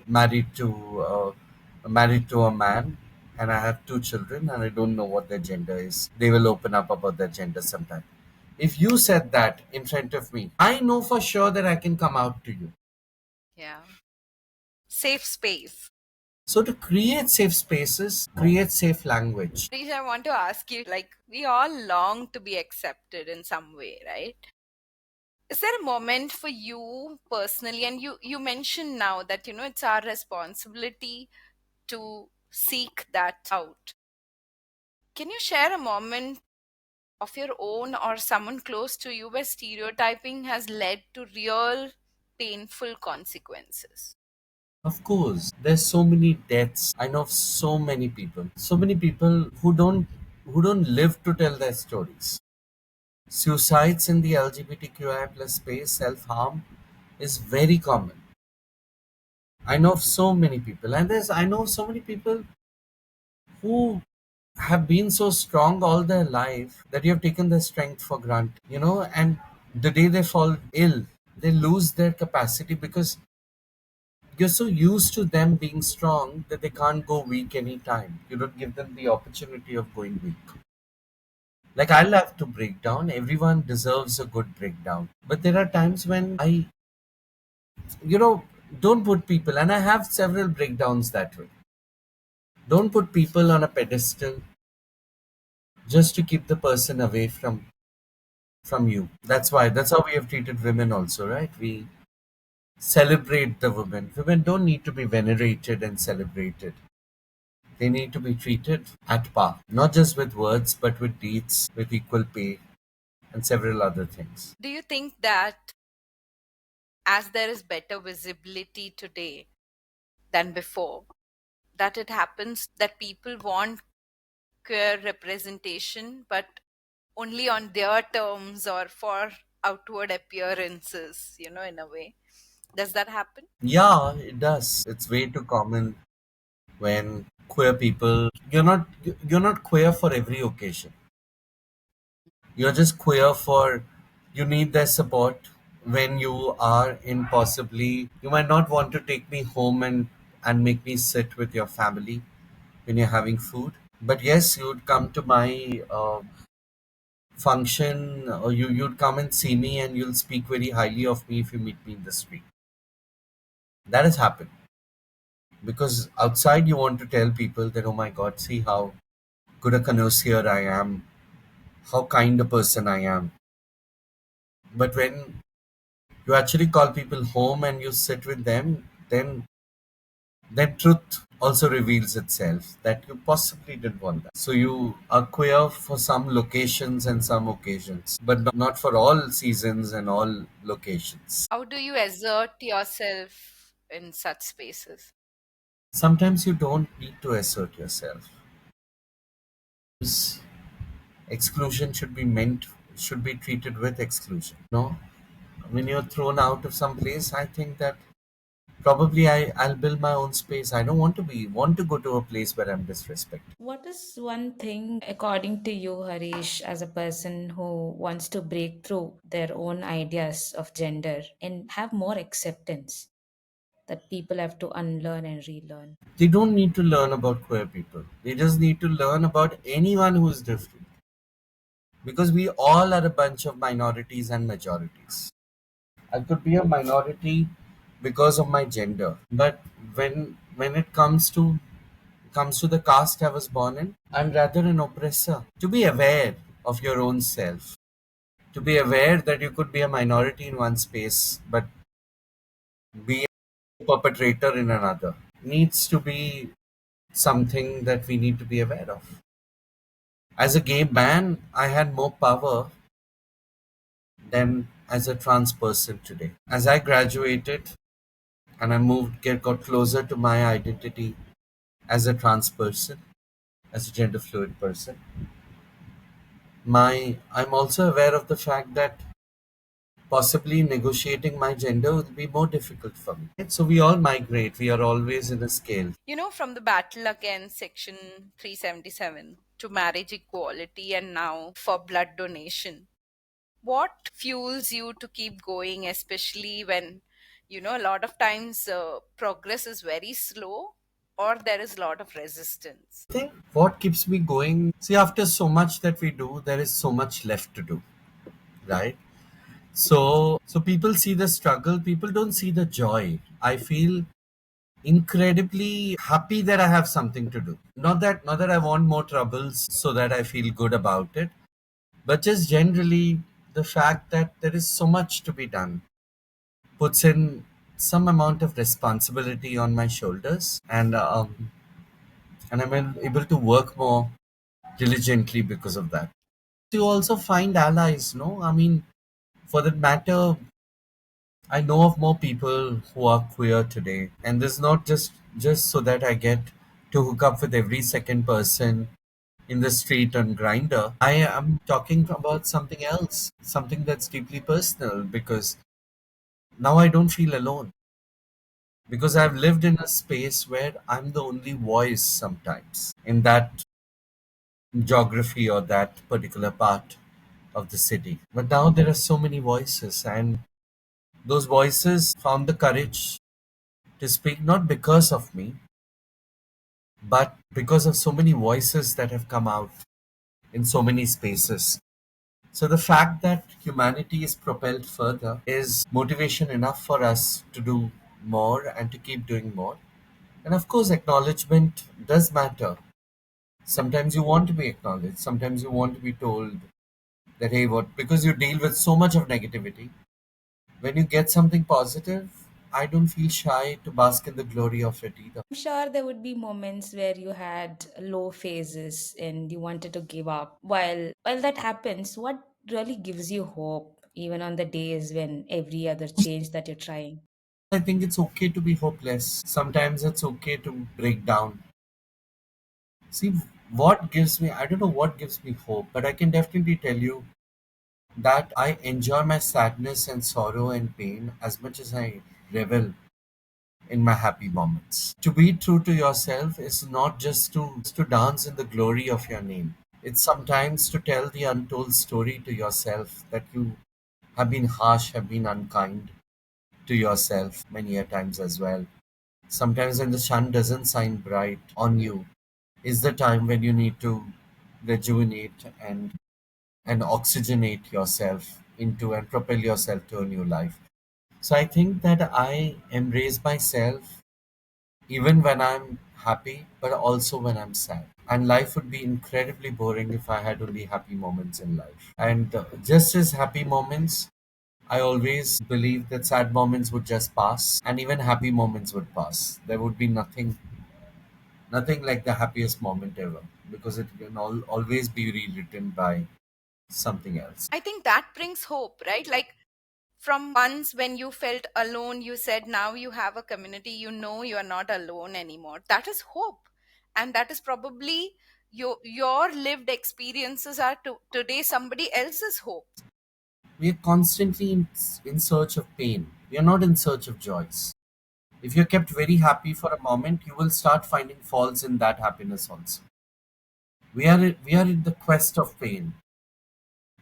married to a man, and I have two children, and I don't know what their gender is. They will open up about their gender sometime." If you said that in front of me, I know for sure that I can come out to you. Yeah. Safe space. So to create safe spaces, create safe language. Harish, I want to ask you, like, we all long to be accepted in some way, right? Is there a moment for you personally, and you mentioned now that it's our responsibility to seek that out. Can you share a moment of your own or someone close to you where stereotyping has led to real painful consequences? Of course, there's so many deaths. I know of so many people who don't live to tell their stories. Suicides in the LGBTQI plus space, self-harm is very common. I know of so many people, and I know so many people who have been so strong all their life that you have taken their strength for granted, and the day they fall ill, they lose their capacity because you're so used to them being strong that they can't go weak anytime. You don't give them the opportunity of going weak. Like, I'll have to break down. Everyone deserves a good breakdown. But there are times when you know, don't put people, and I have several breakdowns that way. Don't put people on a pedestal just to keep the person away from you. That's how we have treated women also, right? We celebrate the women. Women don't need to be venerated and celebrated. They need to be treated at par, not just with words, but with deeds, with equal pay, and several other things. Do you think that as there is better visibility today than before, that it happens that people want queer representation, but only on their terms or for outward appearances, in a way? Does that happen? Yeah, it does. It's way too common when queer people. You're not queer for every occasion. You're just queer for you need their support when you are in possibly you might not want to take me home and make me sit with your family when you're having food. But yes, you'd come to my function, or you'd come and see me, and you'll speak very highly of me if you meet me in the street. That has happened because outside you want to tell people that, oh my god, see how good a connoisseur I am, how kind a person I am. But when you actually call people home and you sit with them, then truth also reveals itself that you possibly didn't want that. So you are queer for some locations and some occasions, but not for all seasons and all locations. How do you assert yourself in such spaces? Sometimes you don't need to assert yourself. Exclusion should be treated with exclusion. No, when you're thrown out of some place, I think that probably I'll build my own space. I don't want to go to a place where I'm disrespected. What is one thing, according to you, Harish, as a person who wants to break through their own ideas of gender and have more acceptance, that people have to unlearn and relearn? They don't need to learn about queer people. They just need to learn about anyone who's different. Because we all are a bunch of minorities and majorities. I could be a minority because of my gender, but when it comes to the caste I was born in, I'm rather an oppressor. To be aware of your own self, to be aware that you could be a minority in one space, but be a perpetrator in another, needs to be something that we need to be aware of. As a gay man, I had more power than as a trans person today. As I graduated and got closer to my identity as a trans person, as a gender fluid person, I'm also aware of the fact that possibly negotiating my gender will be more difficult for me. So we all migrate. We are always in a scale. From the Battle Against Section 377. to marriage equality and now for blood donation. What fuels you to keep going, especially when, a lot of times progress is very slow or there is a lot of resistance? I think what keeps me going, see, after so much that we do, there is so much left to do, right? So people see the struggle, people don't see the joy. I feel incredibly happy that I have something to do. Not that I want more troubles so that I feel good about it, but just generally the fact that there is so much to be done puts in some amount of responsibility on my shoulders, and I'm able to work more diligently because of that. You also find allies, no? I mean, for that matter, I know of more people who are queer today, and this is not just so that I get to hook up with every second person in the street on Grinder. I am talking about something else, something that's deeply personal, because now I don't feel alone. Because I've lived in a space where I'm the only voice sometimes in that geography or that particular part of the city. But now there are so many voices, and those voices found the courage to speak not because of me, but because of so many voices that have come out in so many spaces. So the fact that humanity is propelled further is motivation enough for us to do more and to keep doing more. And of course, acknowledgement does matter. Sometimes you want to be acknowledged, sometimes you want to be told that, hey, what, because you deal with so much of negativity. When you get something positive, I don't feel shy to bask in the glory of it either. I'm sure there would be moments where you had low phases and you wanted to give up. While that happens, what really gives you hope, even on the days when every other change that you're trying? I think it's okay to be hopeless. Sometimes it's okay to break down. See, what gives me, I don't know what gives me hope, but I can definitely tell you that I enjoy my sadness and sorrow and pain as much as I revel in my happy moments. To be true to yourself is not just to dance in the glory of your name. It's sometimes to tell the untold story to yourself that you have been harsh, have been unkind to yourself many a times as well. Sometimes when the sun doesn't shine bright on you is the time when you need to rejuvenate and oxygenate yourself into and propel yourself to a new life. So I think that I embrace myself even when I'm happy, but also when I'm sad. And life would be incredibly boring if I had only happy moments in life. And just as happy moments, I always believe that sad moments would just pass, and even happy moments would pass. There would be nothing like the happiest moment ever, because it can always be rewritten by something else. I think that brings hope, right? Like, from once when you felt alone, you said now you have a community, you are not alone anymore. That is hope. And that is probably your lived experiences are today somebody else's hope. We are constantly in search of pain. We are not in search of joys. If you're kept very happy for a moment, you will start finding faults in that happiness also. We are in the quest of pain.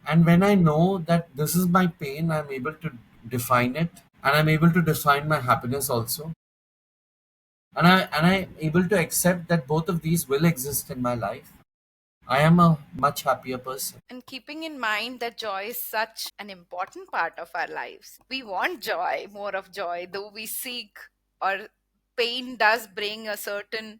And when I know that this is my pain, I'm able to define it, and I'm able to define my happiness also. And I'm able to accept that both of these will exist in my life. I am a much happier person. And keeping in mind that joy is such an important part of our lives, we want joy, more of joy, though we seek, or pain does bring a certain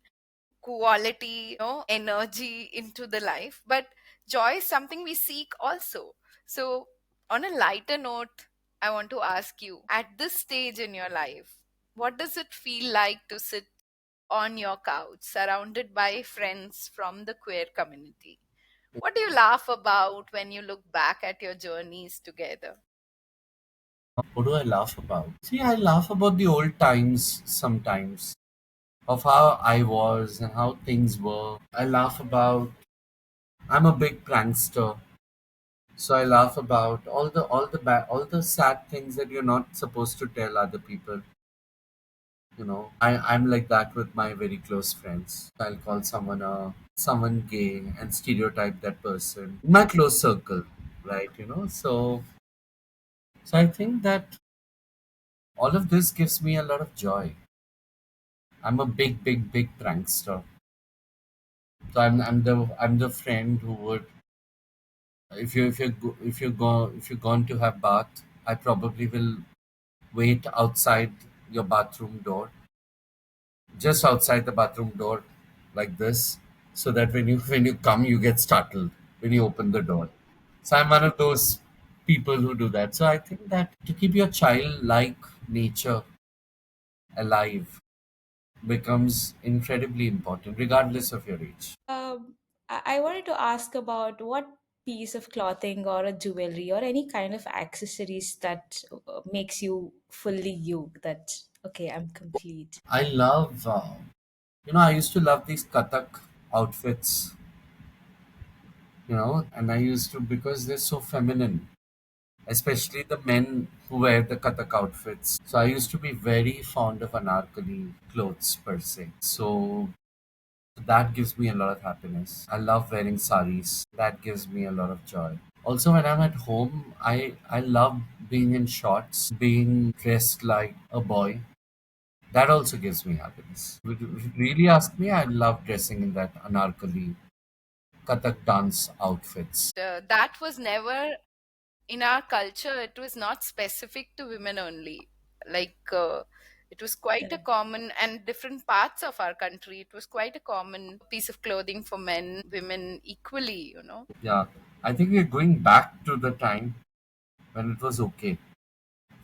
quality, energy into the life, but joy is something we seek also. So on a lighter note, I want to ask you, at this stage in your life, what does it feel like to sit on your couch surrounded by friends from the queer community? What do you laugh about when you look back at your journeys together? What do I laugh about? See, I laugh about the old times sometimes, of how I was and how things were. I laugh about, I'm a big prankster, so I laugh about all the sad things that you're not supposed to tell other people. I'm like that with my very close friends. I'll call someone gay and stereotype that person in my close circle, right? So I think that all of this gives me a lot of joy. I'm a big prankster. So I'm the friend who would, if you're going to have bath, I probably will wait outside your bathroom door, just outside the bathroom door, like this, so that when you come, you get startled when you open the door. So I'm one of those people who do that. So I think that to keep your childlike nature alive becomes incredibly important, regardless of your age. I wanted to ask about what piece of clothing or a jewelry or any kind of accessories that makes you fully you. That okay, I'm complete. I love, I used to love these Kathak outfits, and I used to, because they're so feminine, especially the men who wear the Kathak outfits. So I used to be very fond of anarkali clothes per se. So that gives me a lot of happiness. I love wearing saris. That gives me a lot of joy. Also, when I'm at home, I love being in shorts, being dressed like a boy. That also gives me happiness. If you really ask me, I love dressing in that anarkali Kathak dance outfits. That was never in our culture. It was not specific to women only. Like it was quite a Correct. common, and different parts of our country, it was quite a common piece of clothing for men, women equally. Yeah, I think we're going back to the time when it was okay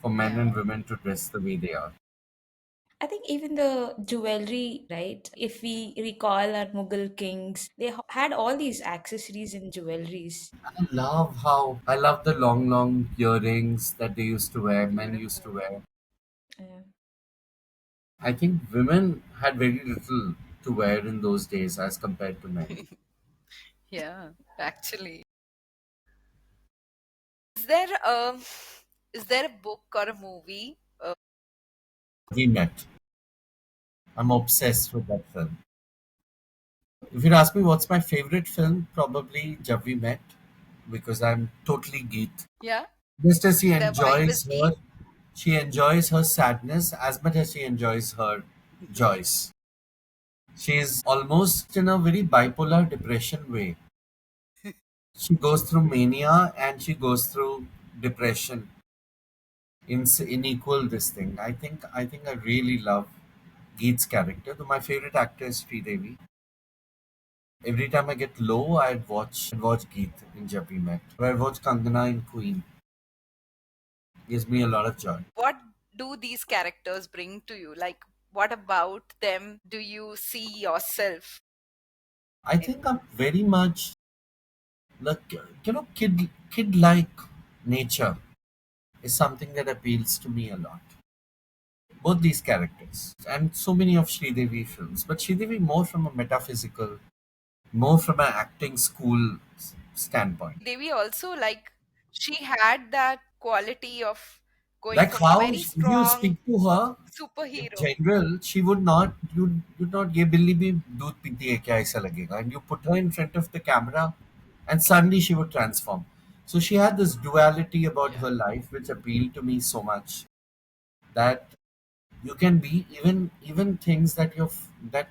for men Yeah. and women to dress the way they are. I think even the jewelry, right? If we recall our Mughal kings, they had all these accessories and jewelries. I love the long earrings that they used to wear, men used to wear. Uh, I think women had very little to wear in those days as compared to men. Yeah, actually. Is there a is there a book or a movie? We met. I'm obsessed with that film. If you ask me what's my favorite film, probably Jab We Met, because I'm totally geeked. Yeah, Just as the vibe is deep. she enjoys her sadness as much as she enjoys her joys. She's almost in a very bipolar depression way. She goes through mania and she goes through depression in equal this thing. I think I really love Geet's character. Though my favorite actor is Devi. Every time I get low, I'd watch Geet in Jab We Met. Or I'd watch Kangana in Queen. Gives me a lot of joy. What do these characters bring to you? Like, what about them do you see yourself I in? think I'm very much like, kid like nature is something that appeals to me a lot. Both these characters and so many of Sridevi films, but Sridevi more from a metaphysical, more from an acting school standpoint. Devi also, like, she had that quality of going Like from a how very if you strong speak to her in superhero. general, she would not you'd not ये बिल्ली भी दूध पीती है क्या ऐसा लगेगा, and you put her in front of the camera and suddenly she would transform. So she had this duality about Yeah. her life which appealed to me so much that you can be even things that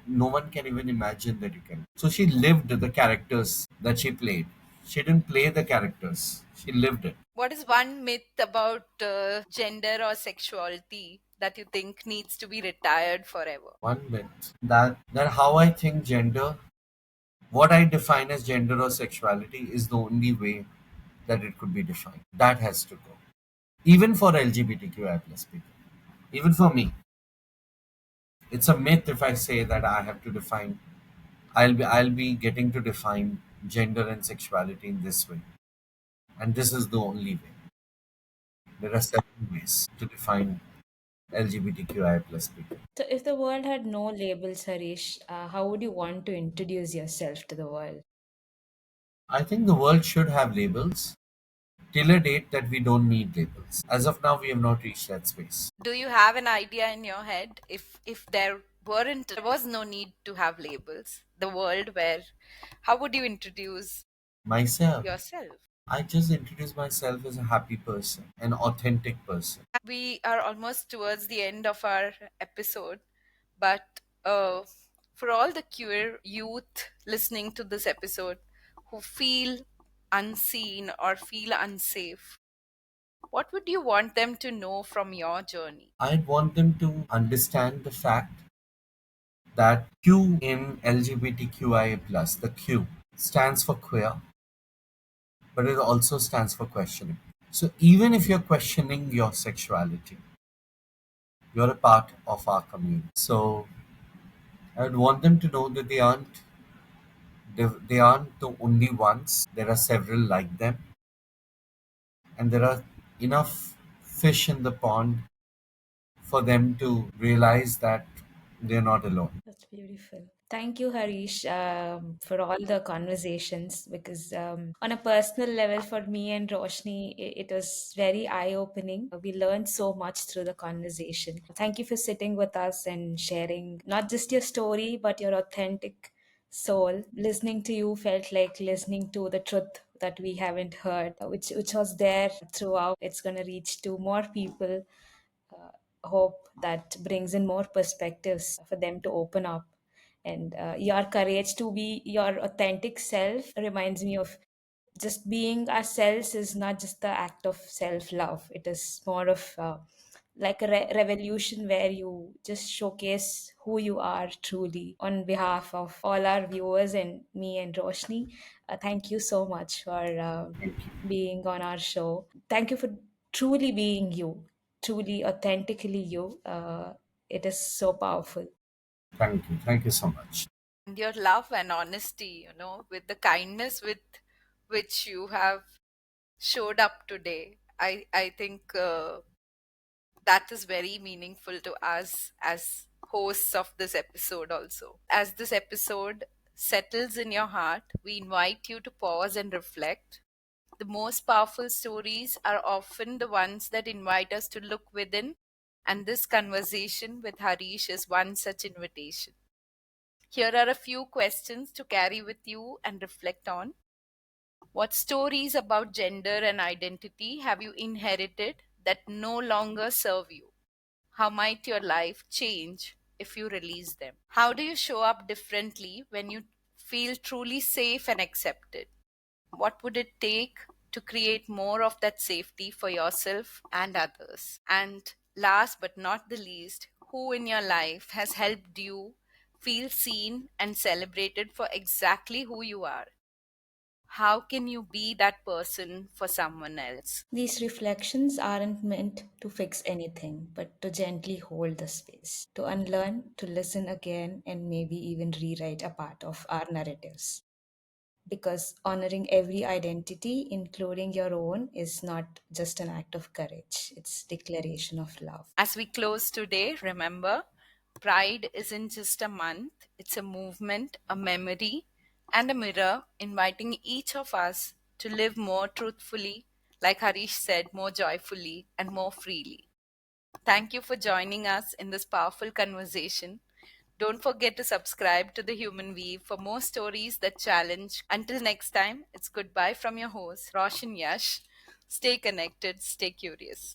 no one can even imagine that you can. So she lived the characters that she played. She didn't play the characters, she lived it. What is one myth about gender or sexuality that you think needs to be retired forever? One myth that how I think gender, what I define as gender or sexuality, is the only way that it could be defined. That has to go, even for LGBTQI plus people, even for me. It's a myth if I say that I have to define. I'll be getting to define gender and sexuality in this way, and this is the only way. There are several ways to define LGBTQI plus people. So, if the world had no labels, Harish, how would you want to introduce yourself to the world? I think the world should have labels. till a date that we don't need labels. As of now, we have not reached that space. Do you have an idea in your head if there was no need to have labels, the world where how would you introduce Myself, yourself? I just introduce myself as a happy person, an authentic person. We are almost towards the end of our episode, but for all the queer youth listening to this episode who feel unseen or feel unsafe, what would you want them to know from your journey? I'd want them to understand the fact that Q in LGBTQIA+, the Q, stands for queer, but it also stands for questioning. So even if you're questioning your sexuality, you're a part of our community. So I would want them to know that they aren't the only ones. There are several like them, and there are enough fish in the pond for them to realize that they're not alone. That's beautiful. Thank you, Harish, for all the conversations. Because on a personal level, for me and Roshni, it was very eye-opening. We learned so much through the conversation. Thank you for sitting with us and sharing not just your story, but your authentic soul. Listening to you felt like listening to the truth that we haven't heard, which was there throughout. It's gonna reach to more people. Hope that brings in more perspectives for them to open up. And your courage to be your authentic self reminds me of just being ourselves is not just the act of self love, it is more of like a revolution where you just showcase who you are truly. On behalf of all our viewers and me and Roshni, thank you so much for Thank you. being on our show. Thank you for truly being you, truly authentically you. It is so powerful. Thank you. Thank you so much. And your love and honesty, with the kindness with which you have showed up today, I think that is very meaningful to us as hosts of this episode also. As this episode settles in your heart, we invite you to pause and reflect. The most powerful stories are often the ones that invite us to look within, and this conversation with Harish is one such invitation. Here are a few questions to carry with you and reflect on. What stories about gender and identity have you inherited that no longer serve you? How might your life change if you release them? How do you show up differently when you feel truly safe and accepted? What would it take to create more of that safety for yourself and others? And last but not the least, who in your life has helped you feel seen and celebrated for exactly who you are? How can you be that person for someone else? These reflections aren't meant to fix anything, but to gently hold the space, to unlearn, to listen again, and maybe even rewrite a part of our narratives. Because honoring every identity, including your own, is not just an act of courage, it's declaration of love. As we close today, remember, Pride isn't just a month, it's a movement, a memory, and a mirror inviting each of us to live more truthfully, like Harish said, more joyfully and more freely. Thank you for joining us in this powerful conversation. Don't forget to subscribe to The Human Weave for more stories that challenge. Until next time, it's goodbye from your host, Roshan Yash. Stay connected, stay curious.